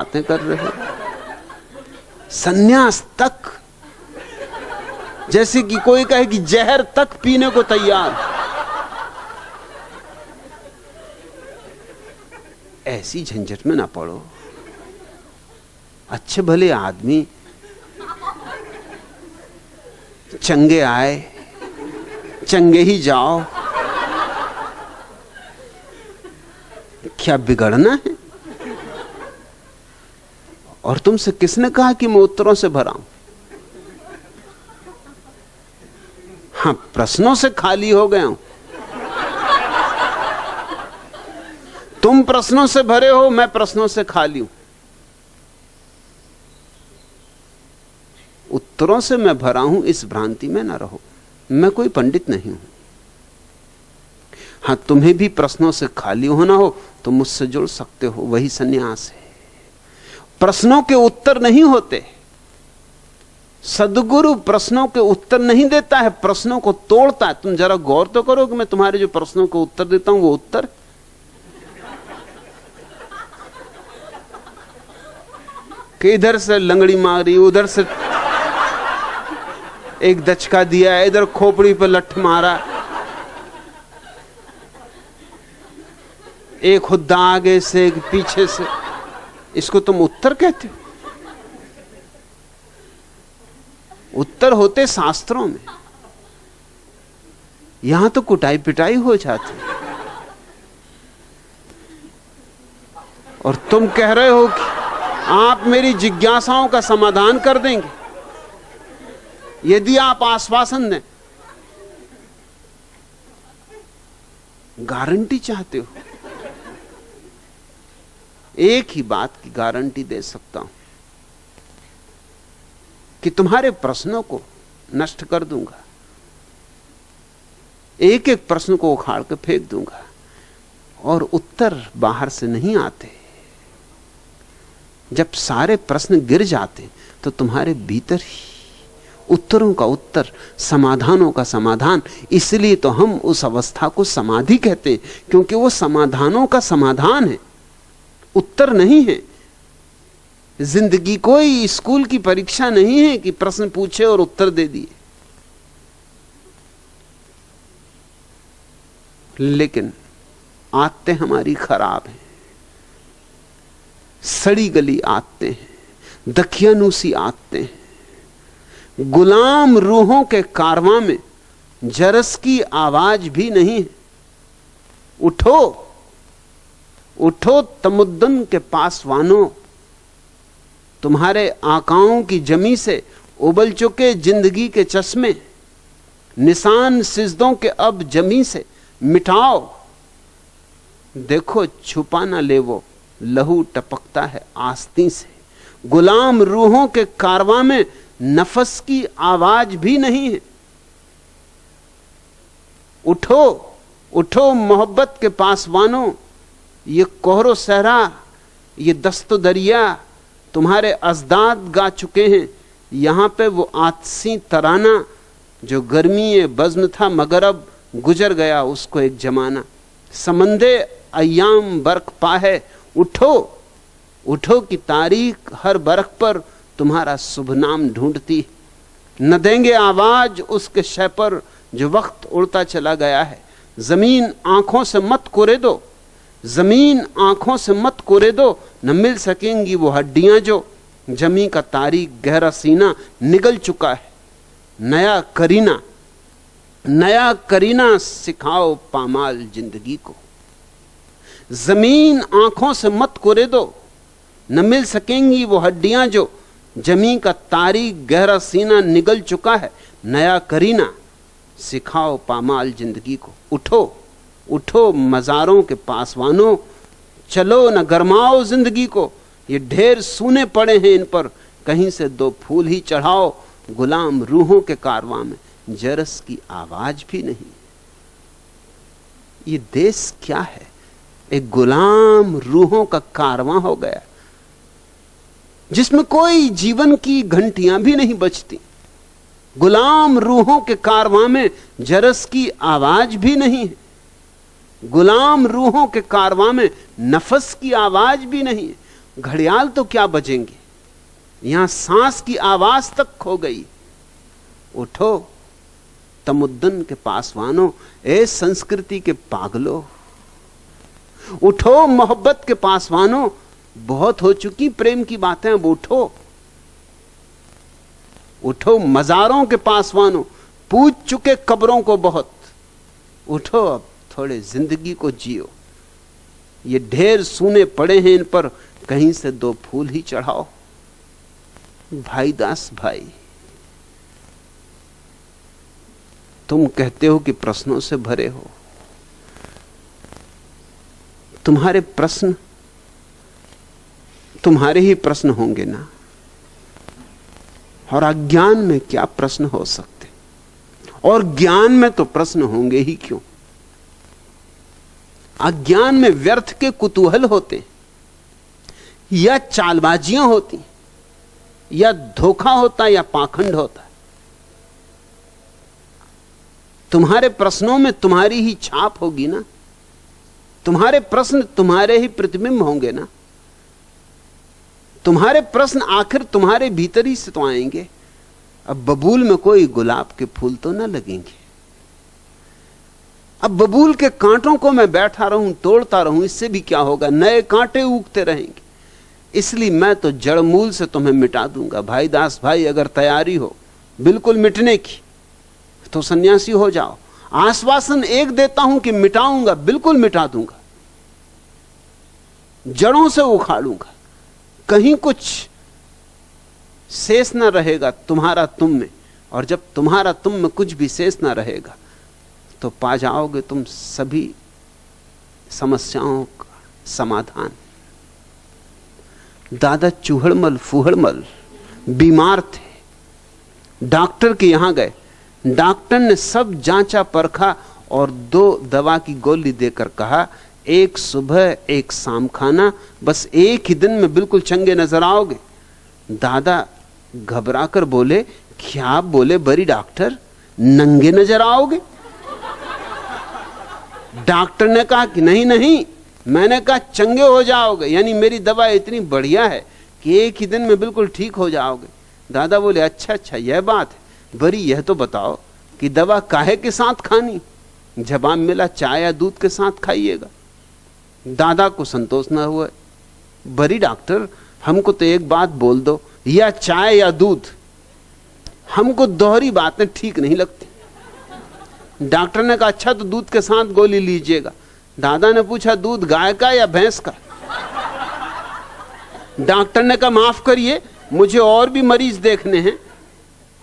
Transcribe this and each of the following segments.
बातें कर रहे हो? सन्यास तक, जैसे कि कोई कहे कि जहर तक पीने को तैयार। ऐसी झंझट में ना पड़ो। अच्छे भले आदमी चंगे आए चंगे ही जाओ, क्या बिगड़ना है? और तुमसे किसने कहा कि मैं उत्तरों से भरा हूं? हां, प्रश्नों से खाली हो गया हूं। तुम प्रश्नों से भरे हो, मैं प्रश्नों से खाली हूं। उत्तरों से मैं भरा हूं, इस भ्रांति में ना रहो। मैं कोई पंडित नहीं हूं। हां, तुम्हें भी प्रश्नों से खाली होना हो तो मुझसे जुड़ सकते हो, वही सन्यास है। प्रश्नों के उत्तर नहीं होते। सद्गुरु प्रश्नों के उत्तर नहीं देता है, प्रश्नों को तोड़ता है। तुम जरा गौर तो करो कि मैं तुम्हारे जो प्रश्नों को उत्तर देता हूं वो उत्तर कि इधर से लंगड़ी मारी, उधर से एक दचका दिया, इधर खोपड़ी पर लठ मारा, एक खुद्दा आगे से एक पीछे से, इसको तुम उत्तर कहते हो? उत्तर होते शास्त्रों में, यहां तो कुटाई पिटाई हो जाती। और तुम कह रहे हो कि आप मेरी जिज्ञासाओं का समाधान कर देंगे यदि आप आश्वासन दें, गारंटी चाहते हो। एक ही बात की गारंटी दे सकता हूं कि तुम्हारे प्रश्नों को नष्ट कर दूंगा, एक एक प्रश्न को उखाड़ कर फेंक दूंगा, और उत्तर बाहर से नहीं आते। जब सारे प्रश्न गिर जाते तो तुम्हारे भीतर ही उत्तरों का उत्तर, समाधानों का समाधान। इसलिए तो हम उस अवस्था को समाधि कहते हैं, क्योंकि वो समाधानों का समाधान है, उत्तर नहीं है। जिंदगी कोई स्कूल की परीक्षा नहीं है कि प्रश्न पूछे और उत्तर दे दिए। लेकिन आदतें हमारी खराब हैं, सड़ी गली आदतें हैं, दकियानूसी आदतें हैं। गुलाम रूहों के कारवां में जरस की आवाज भी नहीं है। उठो उठो तमुद्दन के पासवानों, तुम्हारे आकाओं की जमी से उबल चुके जिंदगी के चश्मे, निशान सिजदों के अब जमी से मिटाओ। देखो छुपा ना ले वो लहू टपकता है आस्तीं से। गुलाम रूहों के कारवां में नफस की आवाज भी नहीं है। उठो उठो मोहब्बत के पासवानों, ये कोहरो सहरा, ये दस्तो दरिया तुम्हारे अजदाद गा चुके हैं। यहां पे वो आतसी तराना जो गर्मी बज़्म था मगर अब गुजर गया उसको एक जमाना। समंदे अय्याम बरक पा है, उठो उठो की तारीख हर बरक पर तुम्हारा शुभ नाम ढूंढती। न देंगे आवाज उसके शय पर जो वक्त उड़ता चला गया है। जमीन आंखों से मत कोरे दो, जमीन आंखों से मत कोरे दो, न मिल सकेंगी वो हड्डियां जो जमी का तारीख गहरा सीना निगल चुका है। नया करीना सिखाओ पामाल जिंदगी को। जमीन आंखों से मत कोरे दो, न मिल सकेंगी वो हड्डियां जो जमी का तारीख गहरा सीना निगल चुका है। नया करीना सिखाओ पामाल जिंदगी को। उठो उठो मजारों के पासवानों, चलो न गरमाओ जिंदगी को। ये ढेर सूने पड़े हैं इन पर, कहीं से दो फूल ही चढ़ाओ। गुलाम रूहों के कारवां में जरस की आवाज भी नहीं। ये देश क्या है? एक गुलाम रूहों का कारवां हो गया जिसमें कोई जीवन की घंटियां भी नहीं बजती। गुलाम रूहों के कारवां में जरस की आवाज भी नहीं है। गुलाम रूहों के कारवां में नफस की आवाज भी नहीं है। घड़ियाल तो क्या बजेंगे, यहां सांस की आवाज तक खो गई। उठो तमुद्दन के पासवानों, ए संस्कृति के पागलों, उठो मोहब्बत के पासवानों, बहुत हो चुकी प्रेम की बातें, अब उठो। उठो मजारों के पासवानों, पूज चुके कब्रों को बहुत, उठो अब थोड़े जिंदगी को जियो। ये ढेर सूने पड़े हैं, इन पर कहीं से दो फूल ही चढ़ाओ। भाई दास भाई, तुम कहते हो कि प्रश्नों से भरे हो, तुम्हारे प्रश्न तुम्हारे ही प्रश्न होंगे ना, और अज्ञान में क्या प्रश्न हो सकते, और ज्ञान में तो प्रश्न होंगे ही क्यों। अज्ञान में व्यर्थ के कुतूहल होते, या चालबाजियां होती, या धोखा होता, या पाखंड होता। तुम्हारे प्रश्नों में तुम्हारी ही छाप होगी ना, तुम्हारे प्रश्न तुम्हारे ही प्रतिबिंब होंगे ना, तुम्हारे प्रश्न आखिर तुम्हारे भीतर ही से तो आएंगे। अब बबूल में कोई गुलाब के फूल तो ना लगेंगे। अब बबूल के कांटों को मैं बैठा रहूं, तोड़ता रहूं, इससे भी क्या होगा, नए कांटे उगते रहेंगे। इसलिए मैं तो जड़ मूल से तुम्हें मिटा दूंगा। भाई दास भाई, अगर तैयारी हो बिल्कुल मिटने की तो सन्यासी हो जाओ। आश्वासन एक देता हूं कि मिटाऊंगा, बिल्कुल मिटा दूंगा, जड़ों से उखाड़ूंगा, कहीं कुछ शेष ना रहेगा तुम्हारा तुम में। और जब तुम्हारा तुम में कुछ भी शेष ना रहेगा तो पा जाओगे तुम सभी समस्याओं का समाधान। दादा चूहड़मल फूहड़मल बीमार थे, डॉक्टर के यहां गए। डॉक्टर ने सब जांचा परखा और 2 दवा की गोली देकर कहा, एक सुबह एक शाम खाना, बस एक ही दिन में बिल्कुल चंगे नजर आओगे। दादा घबराकर बोले, क्या आप बोले बड़ी डॉक्टर, नंगे नजर आओगे? डॉक्टर ने कहा कि नहीं नहीं, मैंने कहा चंगे हो जाओगे, यानी मेरी दवा इतनी बढ़िया है कि एक ही दिन में बिल्कुल ठीक हो जाओगे। दादा बोले, अच्छा अच्छा यह बात है, बड़ी यह तो बताओ कि दवा काहे के साथ खानी? जवाब मिला, चाय या दूध के साथ खाइएगा। दादा को संतोष न हुआ, बड़ी डॉक्टर हमको तो एक बात बोल दो, या चाय या दूध, हमको दोहरी बातें ठीक नहीं लगती। डॉक्टर ने कहा, अच्छा तो दूध के साथ गोली लीजिएगा। दादा ने पूछा, दूध गाय का या भैंस का? डॉक्टर ने कहा, माफ करिए मुझे और भी मरीज देखने हैं,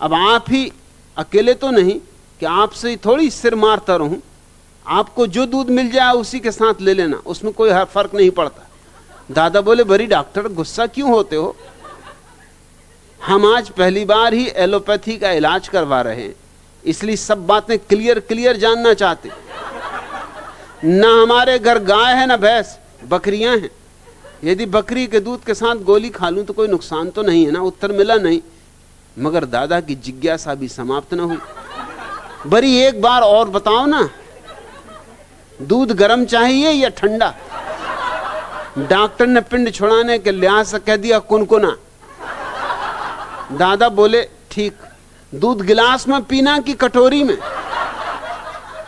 अब आप ही अकेले तो नहीं कि आपसे ही थोड़ी सिर मारता रहूं, आपको जो दूध मिल जाए उसी के साथ ले लेना, उसमें कोई फर्क नहीं पड़ता। दादा बोले, बड़ी डॉक्टर गुस्सा क्यों होते हो, हम आज पहली बार ही एलोपैथी का इलाज करवा रहे हैं, इसलिए सब बातें क्लियर क्लियर जानना चाहते। ना हमारे घर गाय है ना भैंस, बकरियां हैं। यदि बकरी के दूध के साथ गोली खा लूं तो कोई नुकसान तो नहीं है ना? उत्तर मिला नहीं, मगर दादा की जिज्ञासा भी समाप्त न हुई। बड़ी एक बार और बताओ ना, दूध गर्म चाहिए या ठंडा? डॉक्टर ने पिंड छुड़ाने के लिहाज से कह दिया कुनकुना। दादा बोले, ठीक, दूध गिलास में पीना कि कटोरी में?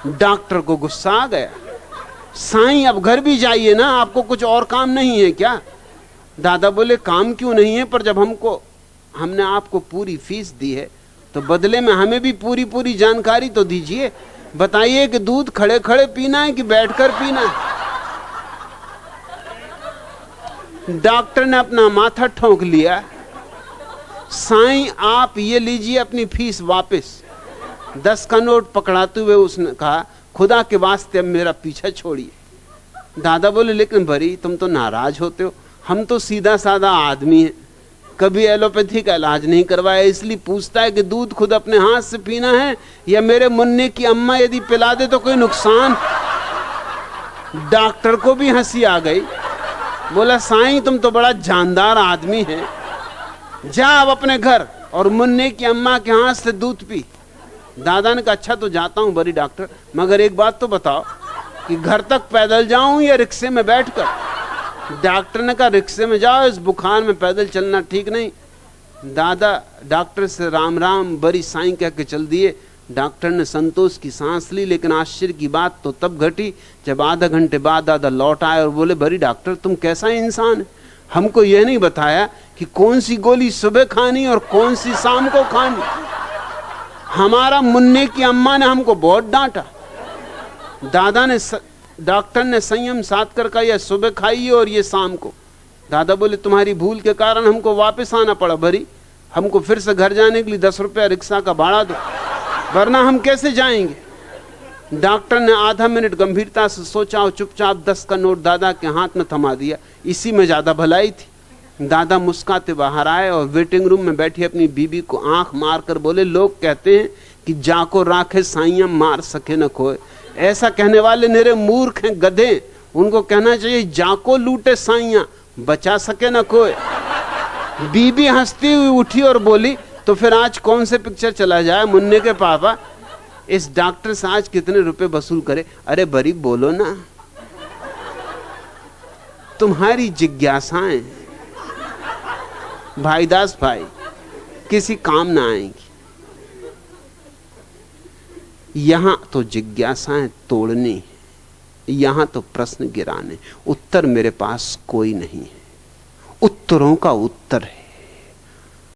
डॉक्टर को गुस्सा आ गया, साईं अब घर भी जाइए ना, आपको कुछ और काम नहीं है क्या? दादा बोले, काम क्यों नहीं है, पर जब हमने आपको पूरी फीस दी है तो बदले में हमें भी पूरी पूरी जानकारी तो दीजिए। बताइए कि दूध खड़े खड़े पीना है कि बैठकर पीना है? डॉक्टर ने अपना माथा ठोंक लिया, साईं आप ये लीजिए अपनी फीस वापस। 10 का नोट पकड़ाते हुए उसने कहा, खुदा के वास्ते अब मेरा पीछा छोड़िए। दादा बोले, लेकिन भरी तुम तो नाराज होते हो, हम तो सीधा साधा आदमी हैं, कभी एलोपैथी का इलाज नहीं करवाया, इसलिए पूछता है कि दूध खुद अपने हाथ से पीना है या मेरे मुन्ने की अम्मा यदि पिला दे तो कोई नुकसान? डॉक्टर को भी हंसी आ गई, बोला, साईं तुम तो बड़ा जानदार आदमी है, जा अब अपने घर और मुन्ने की अम्मा के हाथ से दूध पी। दादा ने कहा, अच्छा तो जाता हूं बड़ी डॉक्टर, मगर एक बात तो बताओ कि घर तक पैदल जाऊं या रिक्शे में बैठकर? डॉक्टर ने कहा रिक्शे में जाओ, इस बुखार में पैदल चलना ठीक नहीं। दादा डॉक्टर से राम राम बड़ी साईं कह के चल दिए। डॉक्टर ने संतोष की सांस ली, लेकिन आश्चर्य की बात तो तब घटी जब आधा घंटे बाद दादा लौट आए और बोले, बड़ी डॉक्टर तुम कैसा इंसान है, हमको यह नहीं बताया कि कौन सी गोली सुबह खानी और कौन सी शाम को खानी। हमारा मुन्ने की अम्मा ने हमको बहुत डांटा। डॉक्टर ने संयम साध कर कहा, यह सुबह खाइए और ये शाम को। दादा बोले, तुम्हारी भूल के कारण हमको वापस आना पड़ा, भरी हमको फिर से घर जाने के लिए 10 रुपया रिक्शा का भाड़ा दो, वरना हम कैसे जाएंगे। डॉक्टर ने आधा मिनट गंभीरता से सोचा और चुपचाप 10 का नोट दादा के हाथ में थमा दिया। इसी में ज्यादा भलाई थी। दादा मुस्कुराते बाहर आए और वेटिंग रूम में बैठी अपनी बीबी को आंख मारकर बोले, लोग कहते हैं कि जाको राखे साइयां मार सके न खोए। ऐसा कहने वाले मेरे मूर्ख हैं, गधे। उनको कहना चाहिए जाको लूटे साइयां बचा सके न कोई। बीबी हंसती हुई उठी और बोली, तो फिर आज कौन से पिक्चर चला जाए मुन्ने के पापा, इस डॉक्टर से आज कितने रुपए वसूल करे। अरे बरी बोलो ना, तुम्हारी जिज्ञासाएं भाईदास भाई किसी काम ना आएंगी। यहां तो जिज्ञासाएं तोड़नी, यहां तो प्रश्न गिराने। उत्तर मेरे पास कोई नहीं है, उत्तरों का उत्तर है।